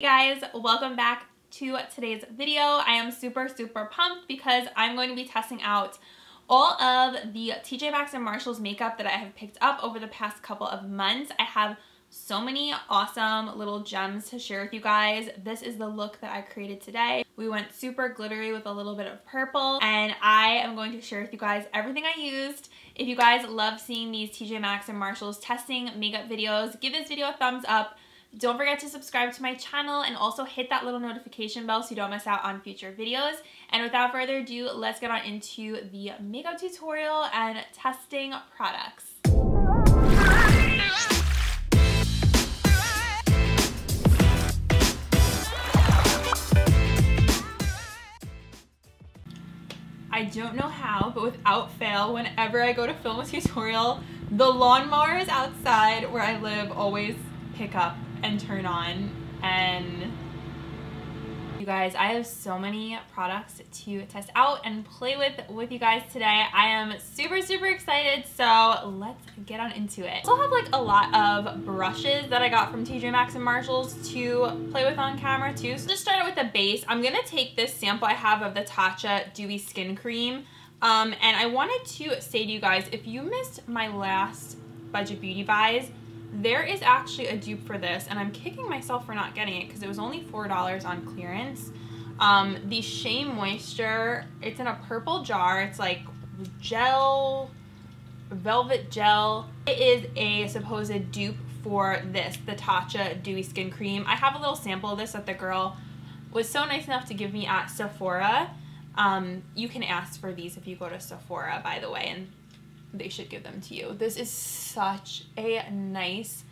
Hey guys, welcome back to today's video. I am super pumped because I'm going to be testing out all of the TJ Maxx and Marshalls makeup that I have picked up over the past couple of months. I have so many awesome little gems to share with you guys. This is the look that I created today. We went super glittery with a little bit of purple, and I am going to share with you guys everything I used. If you guys love seeing these TJ Maxx and Marshalls testing makeup videos, give this video a thumbs up. Don't forget to subscribe to my channel and also hit that little notification bell so you don't miss out on future videos. And without further ado, let's get on into the makeup tutorial and testing products. I don't know how, but without fail, whenever I go to film a tutorial, the lawnmowers outside where I live always pick up and turn on. And you guys, I have so many products to test out and play with you guys today. I am super excited, so let's get on into it. I also have like a lot of brushes that I got from TJ Maxx and Marshalls to play with on camera too. So just start out with the base. I'm gonna take this sample I have of the TATCHA Dewy Skin Cream, and I wanted to say to you guys, if you missed my last budget beauty buys, there is actually a dupe for this, and I'm kicking myself for not getting it because it was only $4 on clearance. The Shea Moisture, it's in a purple jar. It's like gel, velvet gel. It is a supposed dupe for this, the TATCHA Dewy Skin Cream. I have a little sample of this that the girl was so nice enough to give me at Sephora. You can ask for these if you go to Sephora, by the way, and they should give them to you. This is such a nice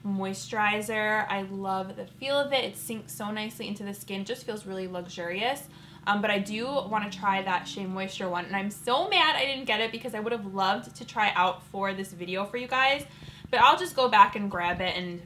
moisturizer. I love the feel of it. It sinks so nicely into the skin. Just feels really luxurious. But I do want to try that Shea Moisture one, and I'm so mad I didn't get it because I would have loved to try out for this video for you guys. But I'll just go back and grab it and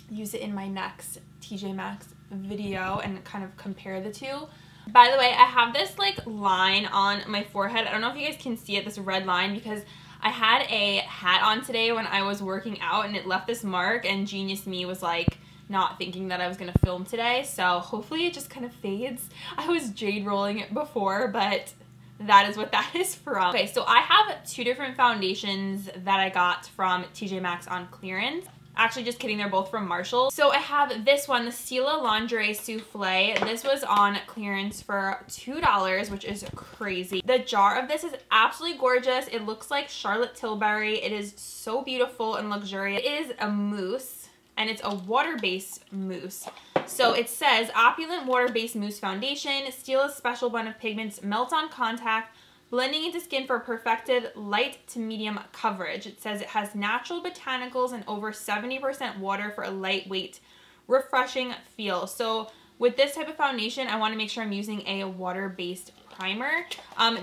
use it in my next TJ Maxx video and kind of compare the two. By the way, I have this like line on my forehead. I don't know if you guys can see it, this red line, because I had a hat on today when I was working out and it left this mark, and genius me was like not thinking that I was gonna film today, so hopefully it just kind of fades. I was jade rolling it before, but that is what that is from. Okay, so I have two different foundations that I got from TJ Maxx on clearance. Actually, just kidding, they're both from Marshalls. So I have this one, the STILA Lingerie Souffle. This was on clearance for $2, which is crazy. The jar of this is absolutely gorgeous. It looks like Charlotte Tilbury. It is so beautiful and luxurious. It is a mousse, and it's a water-based mousse. So it says, opulent water-based mousse foundation. Stila's special blend of pigments melts on contact, blending into skin for perfected light to medium coverage. It says it has natural botanicals and over 70% water for a lightweight, refreshing feel. So with this type of foundation, I want to make sure I'm using a water-based primer.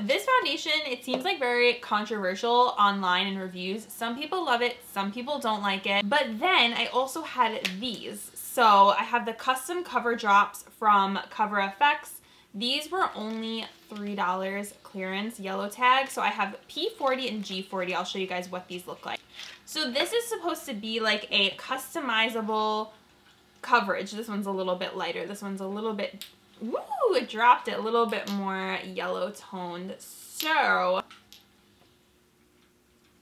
This foundation, it seems like very controversial online in reviews. Some people love it, some people don't like it. But then I also had these. So I have the custom cover drops from Cover FX. These were only $3 clearance, yellow tag. So I have P40 and G40. I'll show you guys what these look like. So this is supposed to be like a customizable coverage. This one's a little bit lighter. This one's a little bit, woo, it dropped it, a little bit more yellow toned. So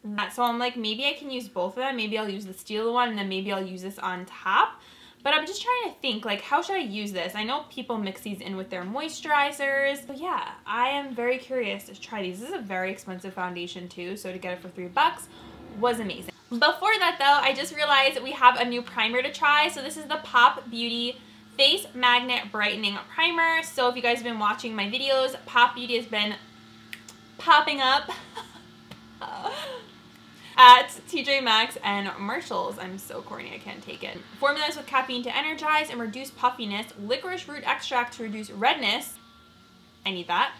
I'm like, maybe I can use both of them. Maybe I'll use the Stila one, and then maybe I'll use this on top. But I'm just trying to think, like, how should I use this? I know people mix these in with their moisturizers. But yeah, I am very curious to try these. This is a very expensive foundation too, so to get it for $3 was amazing. Before that though, I just realized we have a new primer to try. So this is the Pop Beauty Face Magnet Brightening Primer. So if you guys have been watching my videos, Pop Beauty has been popping up at TJ Maxx and Marshalls. I'm so corny, I can't take it. Formulas with caffeine to energize and reduce puffiness, licorice root extract to reduce redness, I need that,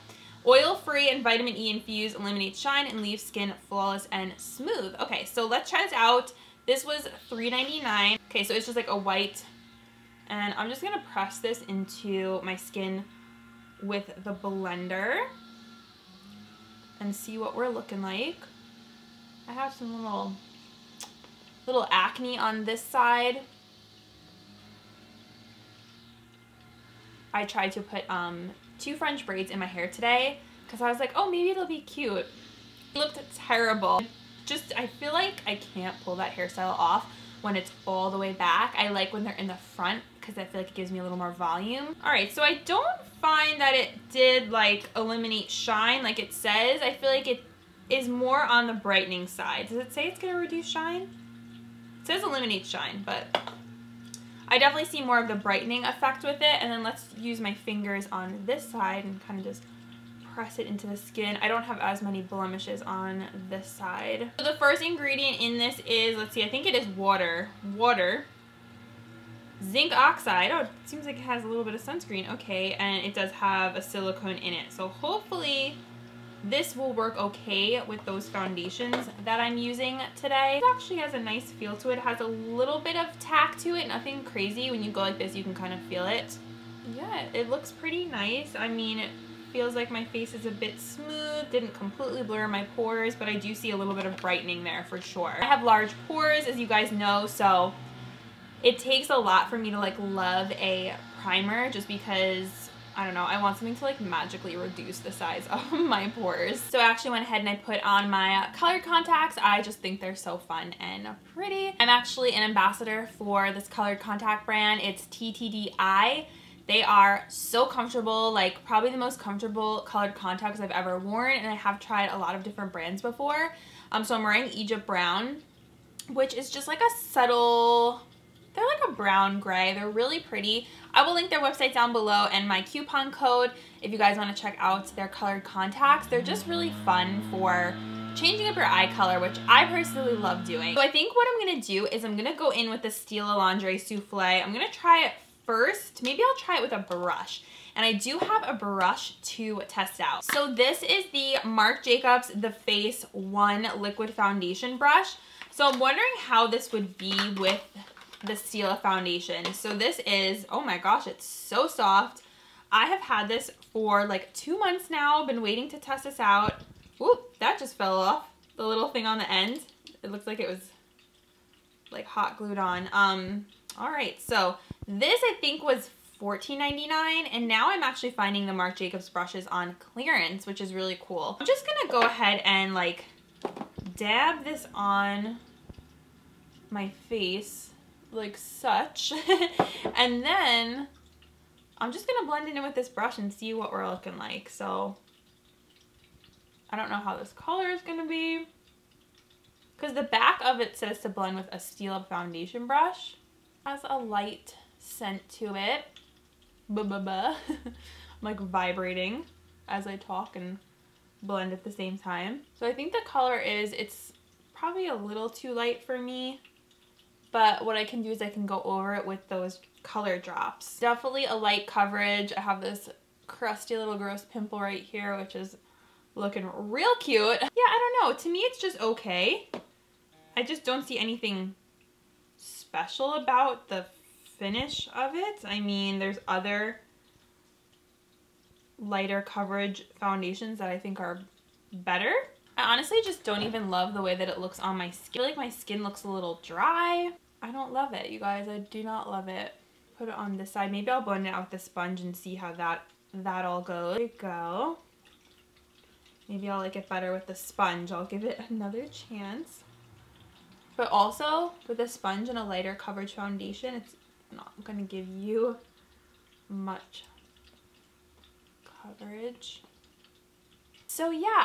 oil-free and vitamin E infused, eliminates shine and leaves skin flawless and smooth. Okay, so let's try this out. This was $3.99. Okay, so it's just like a white, and I'm just gonna press this into my skin with the blender and see what we're looking like. I have some little acne on this side. I tried to put 2 French braids in my hair today because I was like, oh, maybe it'll be cute. It looked terrible. Just, I feel like I can't pull that hairstyle off when it's all the way back. I like when they're in the front because I feel like it gives me a little more volume. All right, so I don't find that it did like eliminate shine like it says. I feel like it is more on the brightening side. Does it say it's gonna reduce shine? It says eliminate shine, but I definitely see more of the brightening effect with it. And then let's use my fingers on this side and kind of just press it into the skin. I don't have as many blemishes on this side. So the first ingredient in this is, let's see, I think it is water. Water. Zinc oxide. Oh, it seems like it has a little bit of sunscreen. Okay, and it does have a silicone in it. So hopefully this will work okay with those foundations that I'm using today. It actually has a nice feel to it. It has a little bit of tack to it, nothing crazy. When you go like this, you can kind of feel it. Yeah, it looks pretty nice. I mean, it feels like my face is a bit smooth, didn't completely blur my pores, but I do see a little bit of brightening there for sure. I have large pores, as you guys know, so it takes a lot for me to like love a primer just because, I don't know, I want something to like magically reduce the size of my pores. So I actually went ahead and I put on my colored contacts. I just think they're so fun and pretty. I'm actually an ambassador for this colored contact brand. It's DEWY. They are so comfortable, like probably the most comfortable colored contacts I've ever worn, and I have tried a lot of different brands before. So I'm wearing Egypt Brown, which is just like a subtle, they're like a brown gray. They're really pretty. I will link their website down below and my coupon code if you guys want to check out their colored contacts. They're just really fun for changing up your eye color, which I personally love doing. So I think what I'm going to do is I'm going to go in with the Stila Lingerie Souffle. I'm going to try it first. Maybe I'll try it with a brush. And I do have a brush to test out. So this is the Marc Jacobs The Face 1 Liquid Foundation Brush. So I'm wondering how this would be with the Stila foundation. So this is, oh my gosh, it's so soft. I have had this for like 2 months now. Been waiting to test this out. Oop, that just fell off. The little thing on the end. It looks like it was like hot glued on. All right, so this I think was $14.99, and now I'm actually finding the Marc Jacobs brushes on clearance, which is really cool. I'm just gonna go ahead and like dab this on my face like such, and then I'm just gonna blend it in with this brush and see what we're looking like. So I don't know how this color is gonna be, because the back of it says to blend with a Stila foundation brush. Has a light scent to it. I'm like vibrating as I talk and blend at the same time. So I think the color is, it's probably a little too light for me, but what I can do is I can go over it with those color drops. Definitely a light coverage. I have this crusty little gross pimple right here, which is looking real cute. Yeah, I don't know. To me, it's just okay. I just don't see anything special about the finish of it. I mean, there's other lighter coverage foundations that I think are better. I honestly just don't even love the way that it looks on my skin. I feel like my skin looks a little dry. I don't love it, you guys. I do not love it. Put it on this side. Maybe I'll blend it out with the sponge and see how that all goes. There you go. Maybe I'll like it better with the sponge. I'll give it another chance. But also, with a sponge and a lighter coverage foundation, it's not going to give you much coverage. So yeah,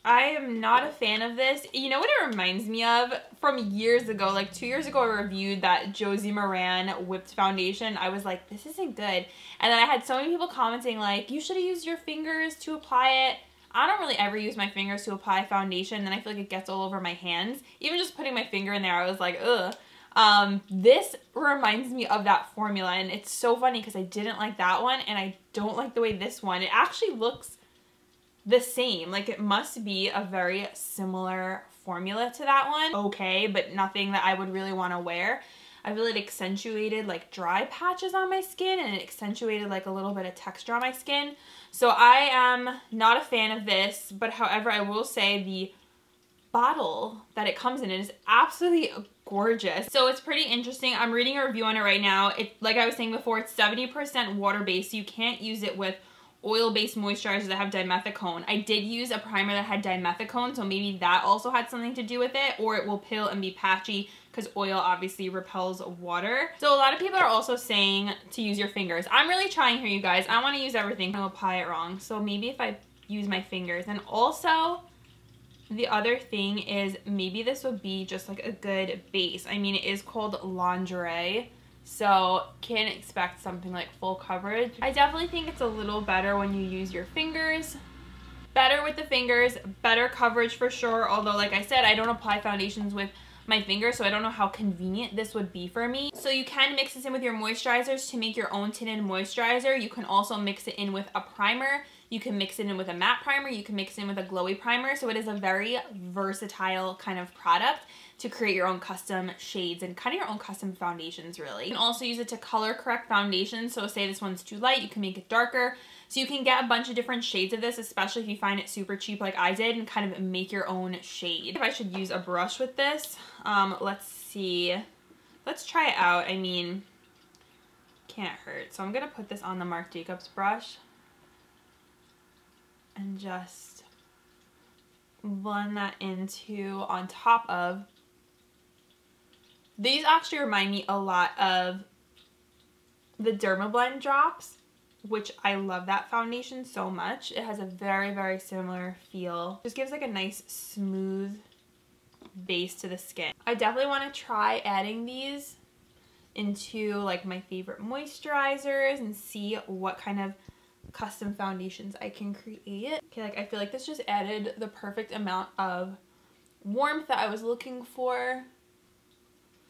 I am not a fan of this. You know what it reminds me of? From years ago, like 2 years ago, I reviewed that Josie Maran whipped foundation. I was like, this isn't good. And then I had so many people commenting like, you should have used your fingers to apply it. I don't really ever use my fingers to apply foundation, then I feel like it gets all over my hands. Even just putting my finger in there, I was like, ugh. This reminds me of that formula, and it's so funny because I didn't like that one, and I don't like the way this one, it actually looks the same. Like, it must be a very similar formula to that one. Okay, but nothing that I would really want to wear. I feel it accentuated like dry patches on my skin, and it accentuated like a little bit of texture on my skin. So I am not a fan of this, but however, I will say the bottle that it comes in is absolutely gorgeous. So it's pretty interesting. I'm reading a review on it right now. Like I was saying before, it's 70% water-based, so you can't use it with oil-based moisturizers that have dimethicone. I did use a primer that had dimethicone, so maybe that also had something to do with it, or it will peel and be patchy because oil obviously repels water. So a lot of people are also saying to use your fingers. I'm really trying here, you guys. I want to use everything. I'll apply it wrong. So maybe if I use my fingers. And also, the other thing is maybe this would be just like a good base. I mean, it is called Lingerie, so can't expect something like full coverage. I definitely think it's a little better when you use your fingers. Better with the fingers, better coverage for sure. Although, like I said, I don't apply foundations with my fingers, so I don't know how convenient this would be for me. So you can mix this in with your moisturizers to make your own tinted moisturizer. You can also mix it in with a primer. You can mix it in with a matte primer. You can mix it in with a glowy primer. So it is a very versatile kind of product to create your own custom shades and kind of your own custom foundations, really. You can also use it to color correct foundations. So say this one's too light, you can make it darker. So you can get a bunch of different shades of this, especially if you find it super cheap like I did, and kind of make your own shade. If I should use a brush with this, let's see. Let's try it out. I mean, can't hurt. So I'm gonna put this on the Marc Jacobs brush and just blend that into on top of. These actually remind me a lot of the Dermablend drops, which I love that foundation so much. It has a very, very similar feel. Just gives like a nice smooth base to the skin. I definitely want to try adding these into like my favorite moisturizers and see what kind of custom foundations I can create. Okay, like I feel like this just added the perfect amount of warmth that I was looking for.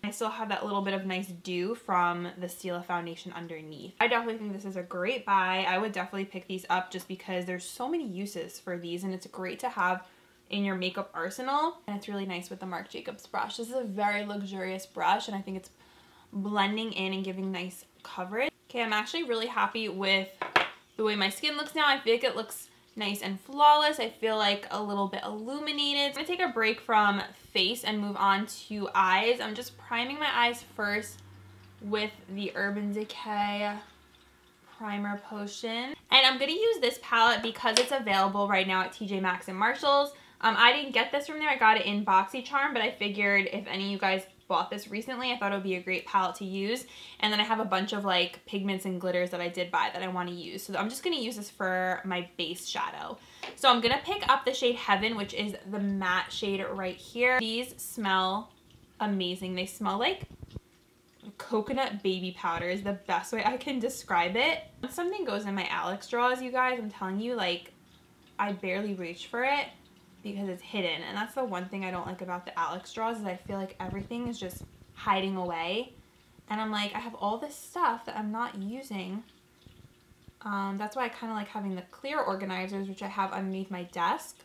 I still have that little bit of nice dew from the STILA foundation underneath. I definitely think this is a great buy. I would definitely pick these up just because there's so many uses for these, and it's great to have in your makeup arsenal. And it's really nice with the Marc Jacobs brush. This is a very luxurious brush, and I think it's blending in and giving nice coverage. Okay, I'm actually really happy with the way my skin looks now. I feel like it looks nice and flawless. I feel like a little bit illuminated. I'm gonna take a break from face and move on to eyes. I'm just priming my eyes first with the Urban Decay Primer Potion. And I'm gonna use this palette because it's available right now at TJ Maxx and Marshalls. I didn't get this from there. I got it in BoxyCharm, but I figured if any of you guys bought this recently, I thought it would be a great palette to use. And then I have a bunch of like pigments and glitters that I did buy that I want to use. So I'm just going to use this for my base shadow. So I'm going to pick up the shade Heaven, which is the matte shade right here. These smell amazing. They smell like coconut baby powder is the best way I can describe it. When something goes in my Alex draws, you guys, I'm telling you, like, I barely reach for it because it's hidden. And that's the one thing I don't like about the Alex draws, is I feel like everything is just hiding away. And I'm like, I have all this stuff that I'm not using. That's why I kind of like having the clear organizers, which I have underneath my desk,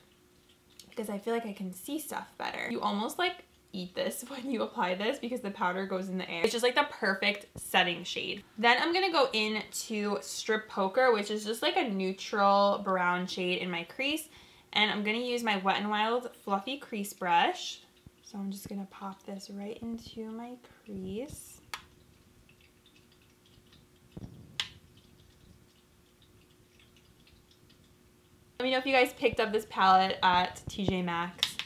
because I feel like I can see stuff better. You almost like eat this when you apply this because the powder goes in the air. It's just like the perfect setting shade. Then I'm gonna go into Strip Poker, which is just like a neutral brown shade in my crease. And I'm going to use my Wet n Wild Fluffy Crease Brush. So I'm just going to pop this right into my crease. Let me know if you guys picked up this palette at TJ Maxx.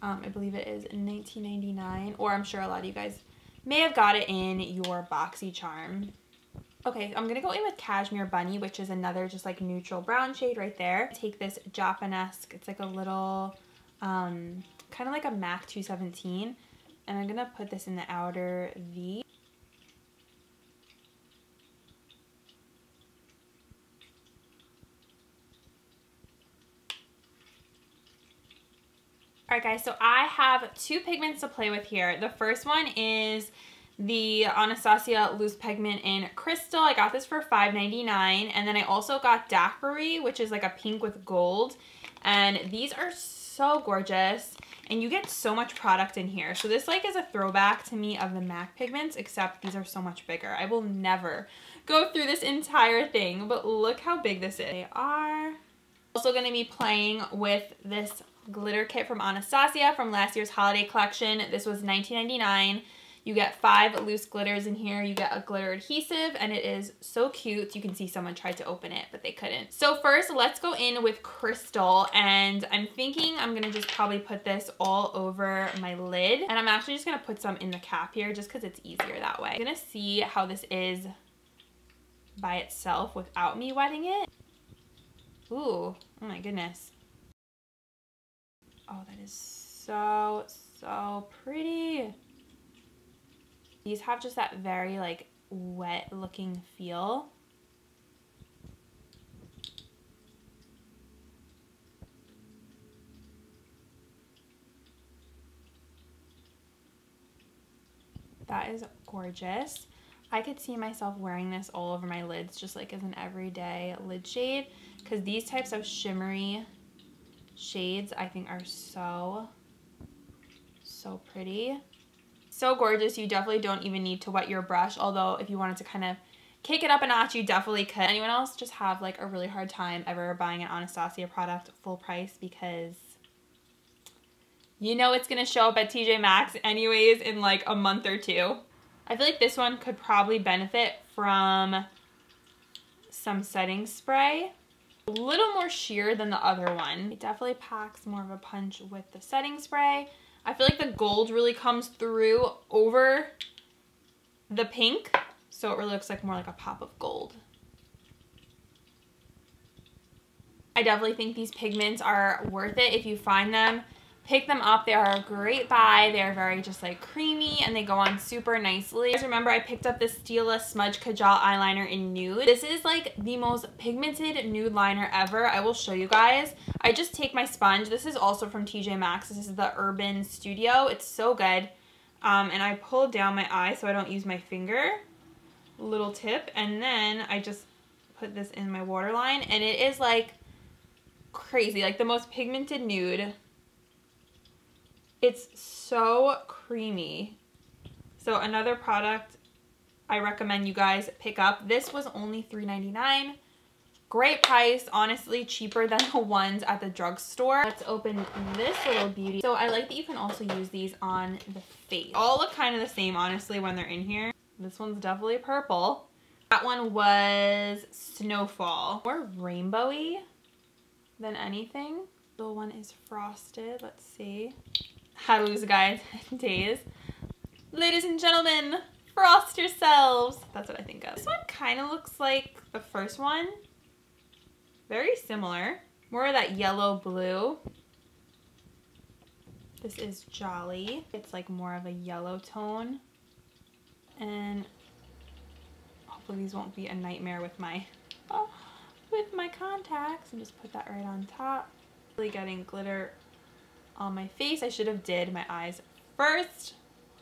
I believe it is $19.99, or I'm sure a lot of you guys may have got it in your BoxyCharm. Okay, I'm going to go in with Cashmere Bunny, which is another just like neutral brown shade right there. Take this Japanesque, it's like a little, kind of like a MAC 217. And I'm going to put this in the outer V. Alright guys, so I have two pigments to play with here. The first one is the Anastasia Loose Pigment in Crystal. I got this for $5.99. And then I also got DAQUIRI, which is like a pink with gold. And these are so gorgeous. And you get so much product in here. So this like is a throwback to me of the MAC pigments, except these are so much bigger. I will never go through this entire thing, but look how big this is. They are also going to be playing with this glitter kit from Anastasia from last year's holiday collection. This was $19.99. You get 5 loose glitters in here. You get a glitter adhesive, and it is so cute. You can see someone tried to open it, but they couldn't. So first, let's go in with Crystal, and I'm thinking I'm gonna just probably put this all over my lid, and I'm actually just gonna put some in the cap here just because it's easier that way. I'm gonna see how this is by itself without me wetting it. Ooh, oh my goodness. Oh, that is so pretty. These have just that very like wet looking feel. That is gorgeous. I could see myself wearing this all over my lids just like as an everyday lid shade, because these types of shimmery shades I think are so pretty. So gorgeous. You definitely don't even need to wet your brush, although if you wanted to kind of kick it up a notch, you definitely could. Anyone else just have like a really hard time ever buying an Anastasia product full price because you know it's gonna show up at TJ Maxx anyways in like a month or two? I feel like this one could probably benefit from some setting spray. A little more sheer than the other one. It definitely packs more of a punch with the setting spray. I feel like the gold really comes through over the pink, so it really looks like more like a pop of gold. I definitely think these pigments are worth it. If you find them, pick them up. They are a great buy. They are very just like creamy and they go on super nicely. Guys, remember I picked up this STILA Smudge Kajal eyeliner in nude. This is like the most pigmented nude liner ever. I will show you guys. I just take my sponge. This is also from TJ Maxx. This is the Urban Studio. It's so good. And I pull down my eye so I don't use my finger. Little tip. And then I just put this in my waterline and it is like crazy. Like the most pigmented nude. It's so creamy. So another product I recommend you guys pick up. This was only $3.99. Great price, honestly cheaper than the ones at the drugstore. Let's open this little beauty. So I like that you can also use these on the face. All look kind of the same, honestly, when they're in here. This one's definitely purple. That one was Snowfall. More rainbowy than anything. The one is frosted. Let's see. How to lose a guy in 10 days. Ladies and gentlemen, frost yourselves. That's what I think of. This one kind of looks like the first one. Very similar. More of that yellow blue. This is Jolly. It's like more of a yellow tone. And hopefully these won't be a nightmare with my contacts. And just put that right on top. Really getting glitter on my face. I should have did my eyes first.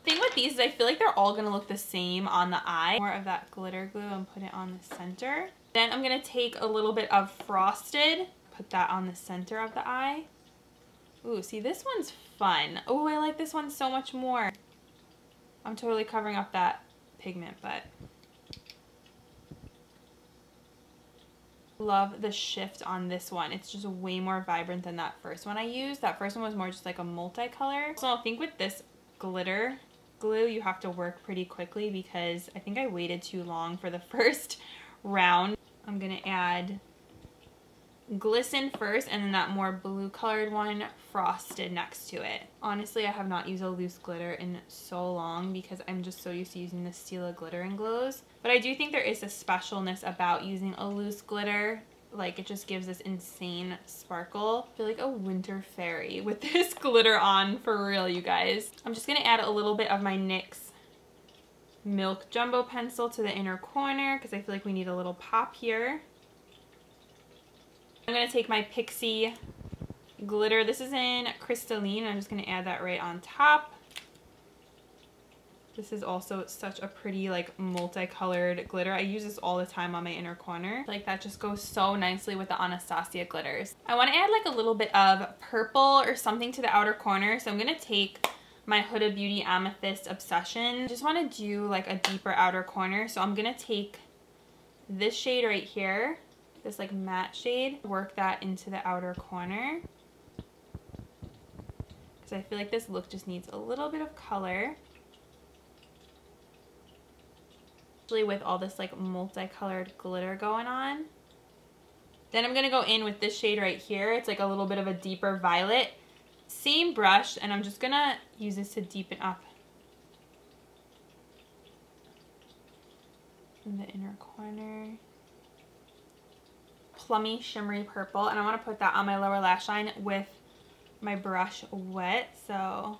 The thing with these is I feel like they're all gonna look the same on the eye. More of that glitter glue and put it on the center. Then I'm gonna take a little bit of frosted, put that on the center of the eye. Ooh, see this one's fun. Oh, I like this one so much more. I'm totally covering up that pigment, but love the shift on this one. It's just way more vibrant than that first one I used. That first one was more just like a multicolor. So I think with this glitter glue you have to work pretty quickly because I think I waited too long for the first round. I'm gonna add Glisten first and then that more blue colored one frosted next to it. Honestly, I have not used a loose glitter in so long because I'm just so used to using the Stila glitter and glows. But I do think there is a specialness about using a loose glitter. Like it just gives this insane sparkle. I feel like a winter fairy with this glitter on, for real, you guys. I'm just gonna add a little bit of my NYX Milk Jumbo Pencil to the inner corner because I feel like we need a little pop here. I'm going to take my Pixie glitter. This is in Crystalline. I'm just going to add that right on top. This is also such a pretty like multicolored glitter. I use this all the time on my inner corner. Like that just goes so nicely with the Anastasia glitters. I want to add like a little bit of purple or something to the outer corner. So I'm going to take my Huda Beauty Amethyst Obsession. I just want to do like a deeper outer corner. So I'm going to take this shade right here. This like matte shade, work that into the outer corner. because I feel like this look just needs a little bit of color. Especially with all this like multicolored glitter going on. Then I'm going to go in with this shade right here. It's like a little bit of a deeper violet. Same brush, and I'm just going to use this to deepen up in the inner corner. Plummy shimmery purple, and I want to put that on my lower lash line with my brush wet. So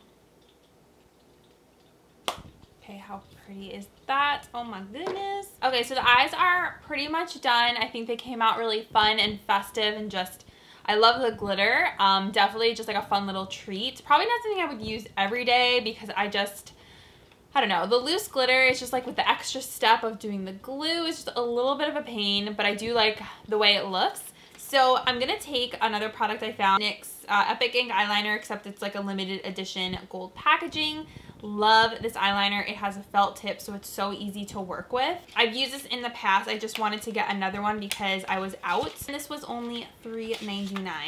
okay, how pretty is that? Oh my goodness. Okay, so the eyes are pretty much done. I think they came out really fun and festive, and just I love the glitter. Definitely just like a fun little treat. Probably not something I would use every day because I don't know. The loose glitter is just like with the extra step of doing the glue is just a little bit of a pain, but I do like the way it looks. So I'm going to take another product I found, NYX Epic Ink Eyeliner, except it's like a limited edition gold packaging. Love this eyeliner. It has a felt tip, so it's so easy to work with. I've used this in the past. I just wanted to get another one because I was out. And this was only $3.99.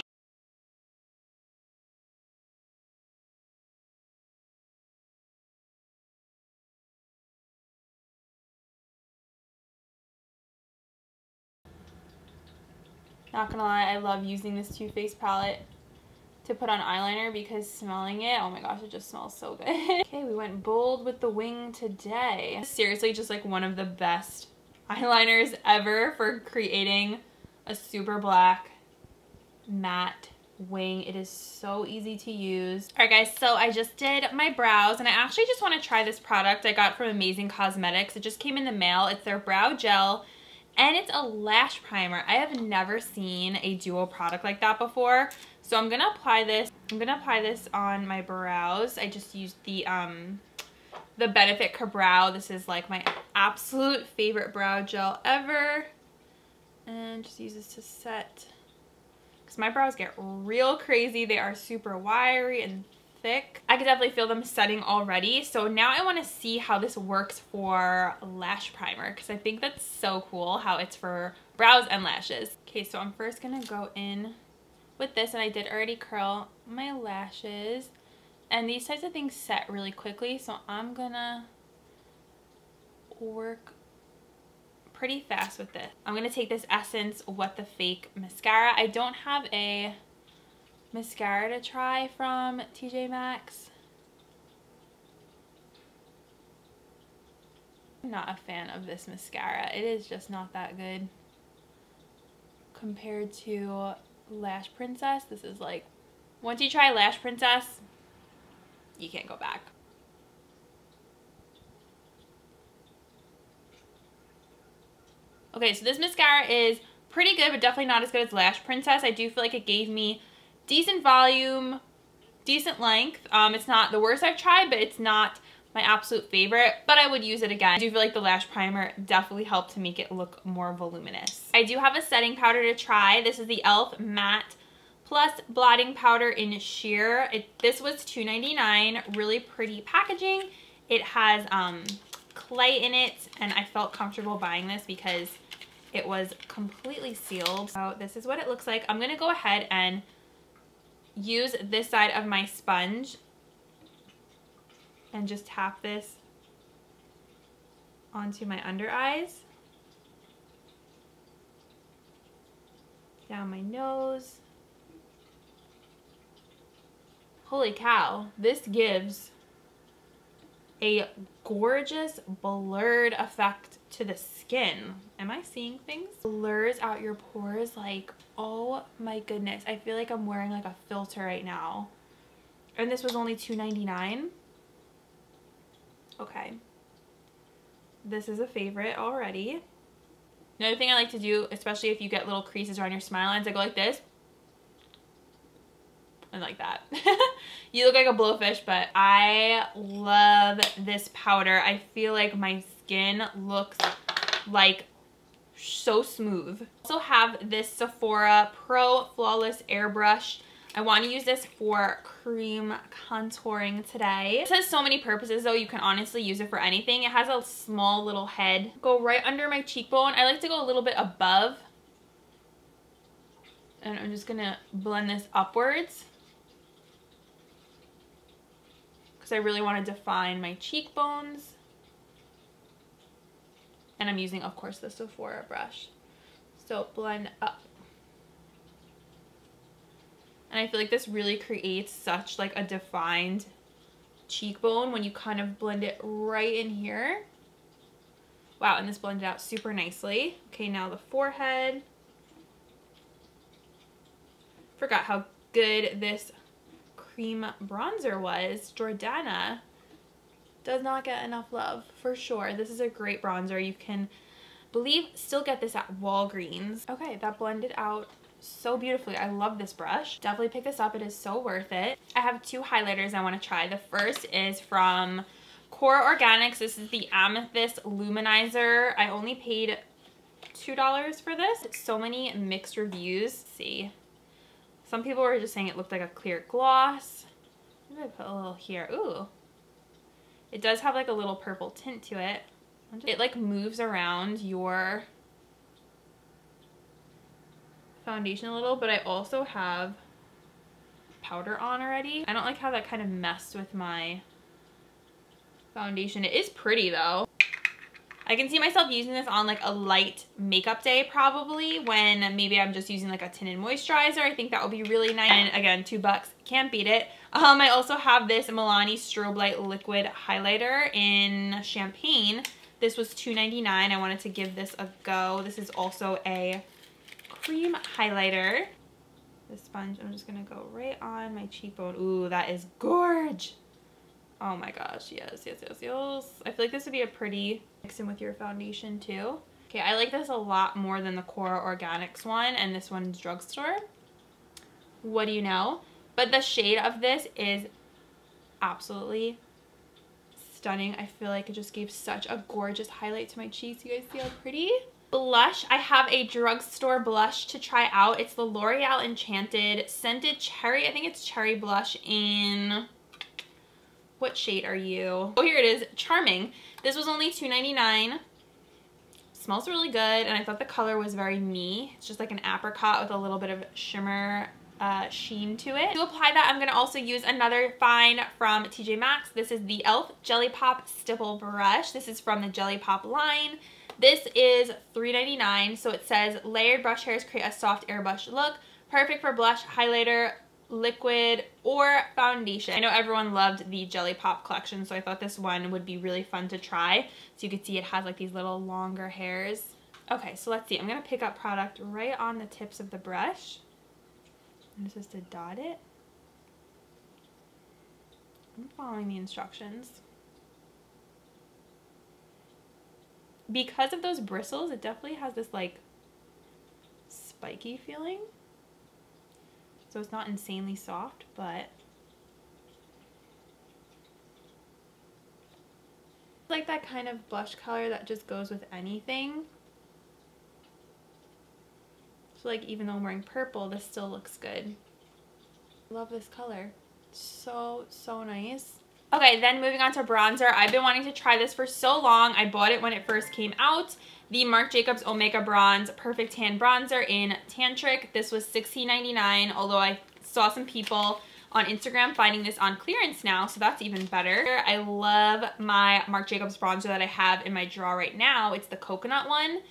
Not gonna lie, I love using this Too Faced palette to put on eyeliner because smelling it, oh my gosh, it just smells so good. Okay, we went bold with the wing today. Seriously, just like one of the best eyeliners ever for creating a super black matte wing. It is so easy to use. All right guys, so I just did my brows, and I actually just want to try this product I got from Amazing Cosmetics. It just came in the mail. It's their brow gel, and it's a lash primer. I have never seen a duo product like that before. So I'm gonna apply this. I'm gonna apply this on my brows. I just used the Benefit Ka-Brow. This is like my absolute favorite brow gel ever. And just use this to set, because my brows get real crazy. They are super wiry and thick. I can definitely feel them setting already. So now I want to see how this works for lash primer, because I think that's so cool how it's for brows and lashes. Okay, so I'm first gonna go in with this, and I did already curl my lashes, and these types of things set really quickly, so I'm gonna work pretty fast with this. I'm gonna take this Essence What the Fake mascara. I don't have a mascara to try from TJ Maxx. I'm not a fan of this mascara. It is just not that good compared to Lash Princess. This is like, once you try Lash Princess, you can't go back. Okay, so this mascara is pretty good, but definitely not as good as Lash Princess. I do feel like it gave me decent volume, decent length. It's not the worst I've tried, but it's not my absolute favorite, but I would use it again. I do feel like the lash primer definitely helped to make it look more voluminous. I do have a setting powder to try. This is the e.l.f. Matte Plus Blotting Powder in Sheer. This was $2.99, really pretty packaging. It has clay in it, and I felt comfortable buying this because it was completely sealed. So this is what it looks like. I'm gonna go ahead and use this side of my sponge and just tap this onto my under eyes, down my nose. Holy cow, this gives a gorgeous blurred effect to the skin. Am I seeing things? Blurs out your pores like, oh my goodness. I feel like I'm wearing like a filter right now. And this was only $2.99. Okay. This is a favorite already. Another thing I like to do, especially if you get little creases around your smile lines, I go like this. And like that. You look like a blowfish, but I love this powder. I feel like my skin looks like so smooth. Also have this Sephora Pro Flawless Airbrush. I want to use this for cream contouring today. This has so many purposes though. You can honestly use it for anything. It has a small little head. Go right under my cheekbone. I like to go a little bit above. And I'm just gonna blend this upwards. because I really want to define my cheekbones. And I'm using, of course, the Sephora brush. So blend up. And I feel like this really creates such like a defined cheekbone when you kind of blend it right in here. Wow, and this blended out super nicely. Okay, now the forehead. Forgot how good this cream bronzer was. Jordana does not get enough love, for sure. This is a great bronzer. You can, still get this at Walgreens. Okay, that blended out so beautifully. I love this brush. Definitely pick this up. It is so worth it. I have two highlighters I want to try. The first is from KORA Organics. This is the Amethyst Luminizer. I only paid $2 for this. So many mixed reviews. Let's see. Some people were just saying it looked like a clear gloss. I'm gonna put a little here. Ooh. It does have like a little purple tint to it. It like moves around your foundation a little, but I also have powder on already. I don't like how that kind of messed with my foundation. It is pretty though. I can see myself using this on like a light makeup day probably, when maybe I'm just using like a tinted moisturizer. I think that would be really nice. And again, $2, can't beat it. I also have this MILANI Strobe Light Liquid Highlighter in Champagne. This was $2.99. I wanted to give this a go. This is also a cream highlighter. This sponge, I'm just gonna go right on my cheekbone. Ooh, that is gorge. Oh my gosh, yes, yes, yes, yes. I feel like this would be a pretty mix in with your foundation too. Okay, I like this a lot more than the KORA Organics one, and this one's drugstore. What do you know? But the shade of this is absolutely stunning. I feel like it just gave such a gorgeous highlight to my cheeks. You guys see how pretty? Blush, I have a drugstore blush to try out. It's the L'Oreal Enchanted Scented Cherry. I think it's Cherry Blush in... What shade are you? Oh, here it is, Charming. This was only $2.99. Smells really good, and I thought the color was very me. It's just like an apricot with a little bit of shimmer sheen to it. To apply that, I'm going to also use another fine from TJ Maxx. This is the e.l.f. Jelly Pop Stipple Brush. This is from the Jelly Pop line. This is $3.99, so it says layered brush hairs create a soft airbrush look, perfect for blush, highlighter, liquid, or foundation. I know everyone loved the Jelly Pop collection, so I thought this one would be really fun to try. So you can see it has like these little longer hairs. Okay, so let's see. I'm going to pick up product right on the tips of the brush. I'm just to dot it. I'm following the instructions. Because of those bristles, it definitely has this like spiky feeling. So it's not insanely soft, but like that kind of blush color that just goes with anything. So like even though I'm wearing purple, this still looks good. Love this color. So, so nice. Okay, then moving on to bronzer. I've been wanting to try this for so long. I bought it when it first came out. The Marc Jacobs Omega Bronze Perfect Tan Bronzer in Tantric. This was $16.99, although I saw some people on Instagram finding this on clearance now, so that's even better. I love my Marc Jacobs bronzer that I have in my drawer right now. It's the coconut one.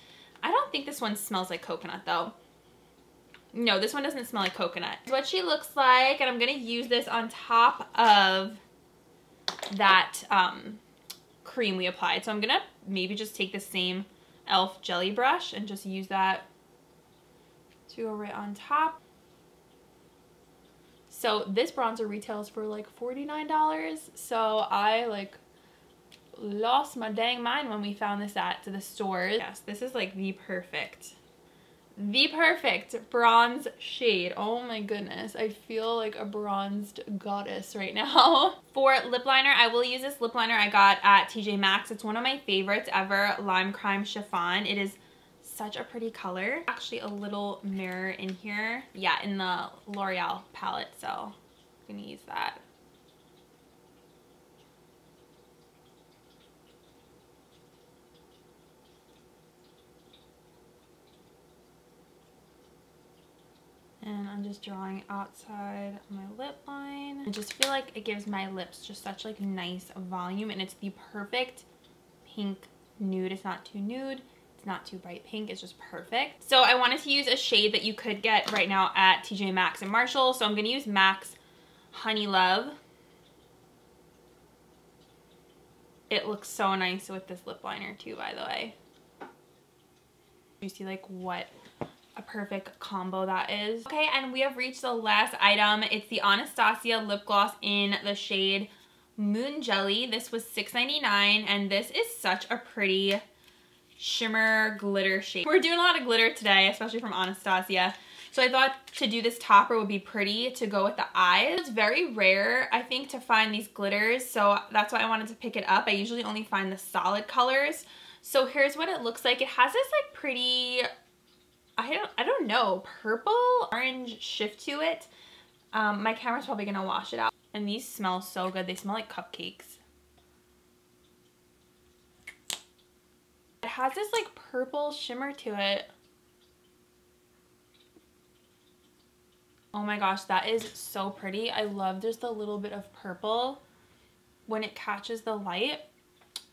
I don't think this one smells like coconut though. No, this one doesn't smell like coconut. It's what she looks like, and I'm gonna use this on top of that cream we applied. So I'm gonna maybe just take the same e.l.f. jelly brush and just use that to go right on top. So this bronzer retails for like $49. So I like lost my dang mind when we found this at the stores. Yes, this is like the perfect bronze shade. Oh my goodness, I feel like a bronzed goddess right now. For lip liner, I will use this lip liner I got at TJ Maxx. It's one of my favorites ever, Lime Crime Chiffon. It is such a pretty color. Actually a little mirror in here. Yeah, in the L'Oreal palette, so I'm gonna use that. And I'm just drawing outside my lip line. I just feel like it gives my lips just such like nice volume, and it's the perfect pink nude. It's not too nude, it's not too bright pink, it's just perfect. So I wanted to use a shade that you could get right now at TJ Maxx and Marshall. So I'm gonna use Maxx Honey Love. It looks so nice with this lip liner too, by the way. You see like what a perfect combo that is. Okay, and we have reached the last item. It's the Anastasia lip gloss in the shade Moon Jelly. This was $6.99, and this is such a pretty shimmer glitter shade. We're doing a lot of glitter today, especially from Anastasia. So I thought to do this topper would be pretty to go with the eyes. It's very rare, I think, to find these glitters, so that's why I wanted to pick it up. I usually only find the solid colors. So here's what it looks like. It has this like pretty, I don't know, purple orange shift to it. My camera's probably gonna wash it out. And these smell so good. They smell like cupcakes. It has this like purple shimmer to it. Oh my gosh, that is so pretty. I love just a little bit of purple when it catches the light.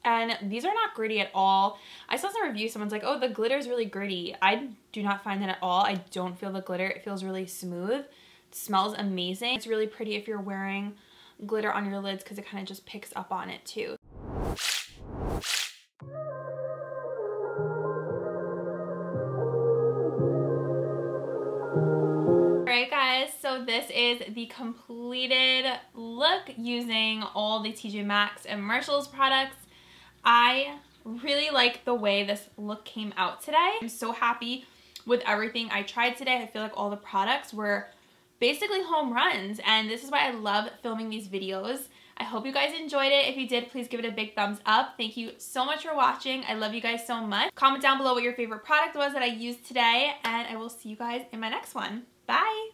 And these are not gritty at all. I saw some reviews, someone's like, oh, the glitter is really gritty. I do not find that at all. I don't feel the glitter. It feels really smooth. It smells amazing. It's really pretty if you're wearing glitter on your lids because it kind of just picks up on it too. Alright guys, so this is the completed look using all the TJ Maxx and Marshalls products. I really like the way this look came out today. I'm so happy with everything I tried today. I feel like all the products were basically home runs, and this is why I love filming these videos. I hope you guys enjoyed it. If you did, please give it a big thumbs up. Thank you so much for watching. I love you guys so much. Comment down below what your favorite product was that I used today, and I will see you guys in my next one. Bye!